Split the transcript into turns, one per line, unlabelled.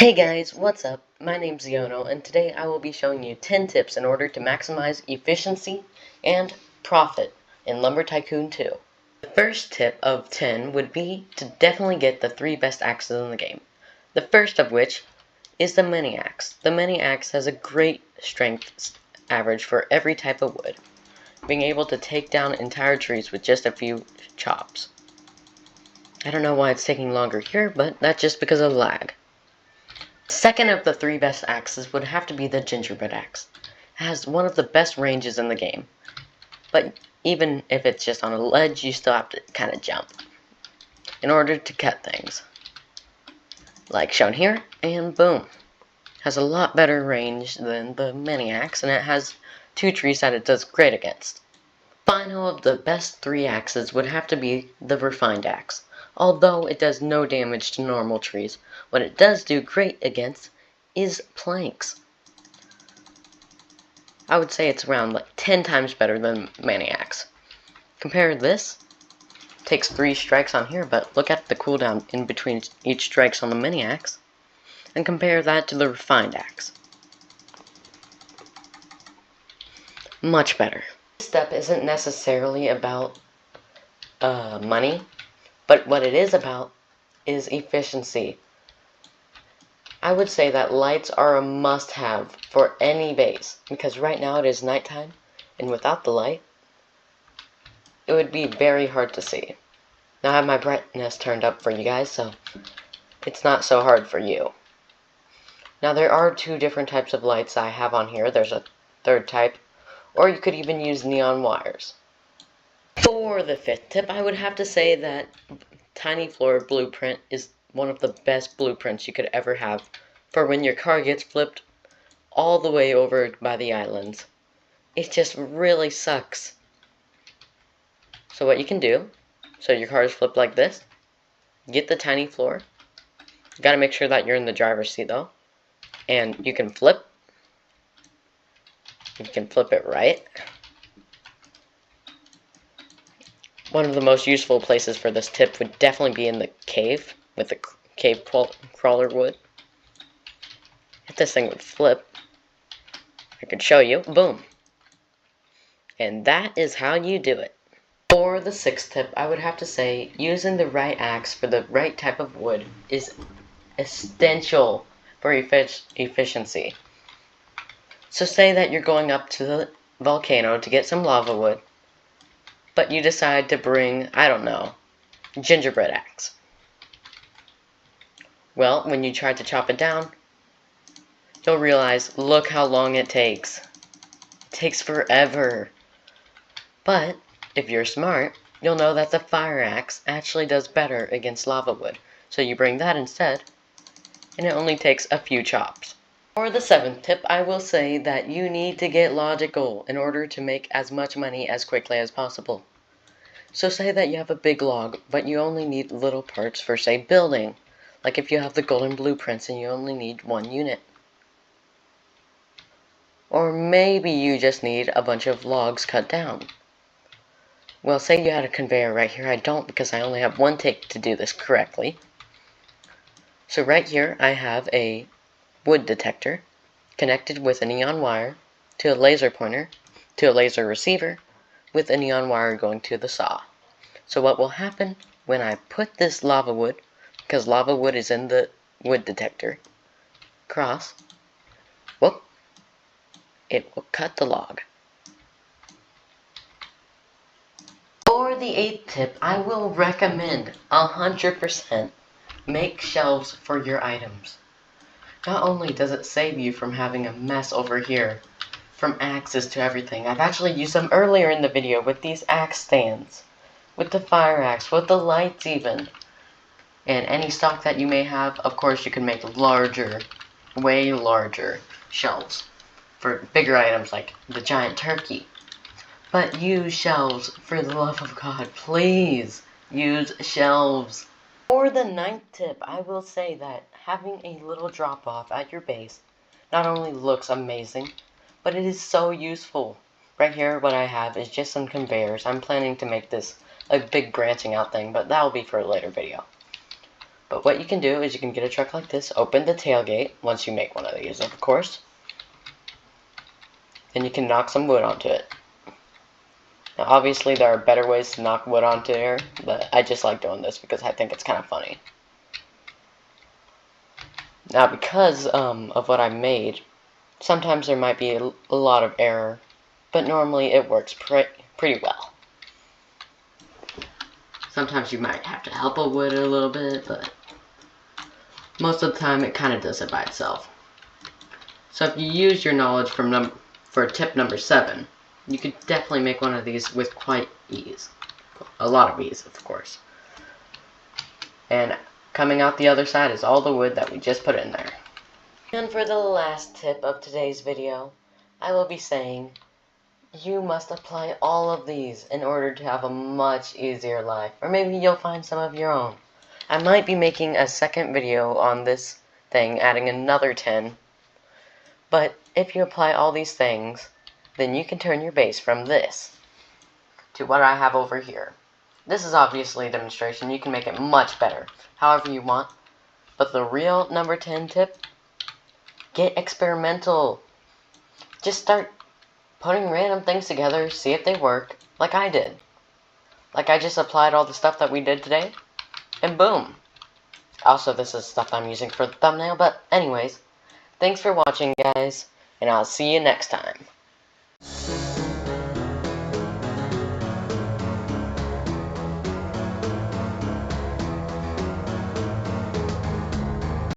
Hey guys, what's up? My name's Yono, and today I will be showing you 10 tips in order to maximize efficiency and profit in Lumber Tycoon 2. The first tip of 10 would be to definitely get the 3 best axes in the game. The first of which is the mini axe. The mini axe has a great strength average for every type of wood, being able to take down entire trees with just a few chops. I don't know why it's taking longer here, but that's just because of lag. Second of the 3 best axes would have to be the gingerbread axe. It has one of the best ranges in the game, but even if it's just on a ledge, you still have to kind of jump in order to cut things. Like shown here, and boom. Has a lot better range than the mini axe, and it has 2 trees that it does great against. Final of the best 3 axes would have to be the refined axe. Although it does no damage to normal trees, what it does do great against is planks. I would say it's around like 10 times better than mini axe. Compare this, takes 3 strikes on here, but look at the cooldown in between each strikes on the mini axe, and compare that to the refined axe. Much better. This step isn't necessarily about money, but what it is about is efficiency. I would say that lights are a must-have for any base, because right now it is nighttime, and without the light, it would be very hard to see. Now I have my brightness turned up for you guys, so it's not so hard for you. Now there are 2 different types of lights I have on here. There's a third type, or you could even use neon wires. For the 5th tip, I would have to say that Tiny Floor Blueprint is one of the best blueprints you could ever have for when your car gets flipped all the way over by the islands. It just really sucks. So what you can do, so your car is flipped like this, get the tiny floor. You gotta make sure that you're in the driver's seat though. And you can flip. You can flip it right. One of the most useful places for this tip would definitely be in the cave, with the cave crawler wood. If this thing would flip, I could show you. Boom. And that is how you do it. For the 6th tip, I would have to say using the right axe for the right type of wood is essential for efficiency. So say that you're going up to the volcano to get some lava wood, but you decide to bring, I don't know, gingerbread axe. Well, when you try to chop it down, you'll realize, look how long it takes. It takes forever. But if you're smart, you'll know that the fire axe actually does better against lava wood. So you bring that instead, and it only takes a few chops. For the 7th tip, I will say that you need to get logical in order to make as much money as quickly as possible. So say that you have a big log, but you only need little parts for, say, building. Like if you have the golden blueprints and you only need 1 unit. Or maybe you just need a bunch of logs cut down. Well, say you had a conveyor right here. I don't, because I only have 1 tick to do this correctly. So right here I have a wood detector connected with a neon wire to a laser pointer to a laser receiver with a neon wire going to the saw. So what will happen when I put this lava wood, because lava wood is in the wood detector, cross, whoop, it will cut the log. For the 8th tip, I will recommend 100% make shelves for your items. Not only does it save you from having a mess over here, from axes to everything. I've actually used them earlier in the video with these axe stands, with the fire axe, with the lights even. And any stock that you may have, of course you can make larger, way larger shelves for bigger items like the giant turkey. But use shelves, for the love of God, please use shelves. For the 9th tip, I will say that having a little drop off at your base not only looks amazing, but it is so useful. Right here what I have is just some conveyors. I'm planning to make this a big branching out thing, but that will be for a later video. But what you can do is you can get a truck like this, open the tailgate, once you make one of these, of course. Then you can knock some wood onto it. Now, obviously, there are better ways to knock wood onto here, but I just like doing this because I think it's kind of funny. Now, because of what I made, sometimes there might be a lot of error, but normally it works pretty well. Sometimes you might have to help a wood a little bit, but most of the time it kind of does it by itself. So if you use your knowledge for tip number 7, you could definitely make one of these with quite ease. A lot of ease, of course. And coming out the other side is all the wood that we just put in there. And for the last tip of today's video, I will be saying you must apply all of these in order to have a much easier life. Or maybe you'll find some of your own. I might be making a second video on this thing, adding another 10. But if you apply all these things, then you can turn your base from this to what I have over here. This is obviously a demonstration. You can make it much better, however you want. But the real number 10 tip, get experimental. Just start putting random things together, see if they work, like I did. Like I just applied all the stuff that we did today, and boom. Also, this is stuff I'm using for the thumbnail, but anyways, thanks for watching, guys, and I'll see you next time.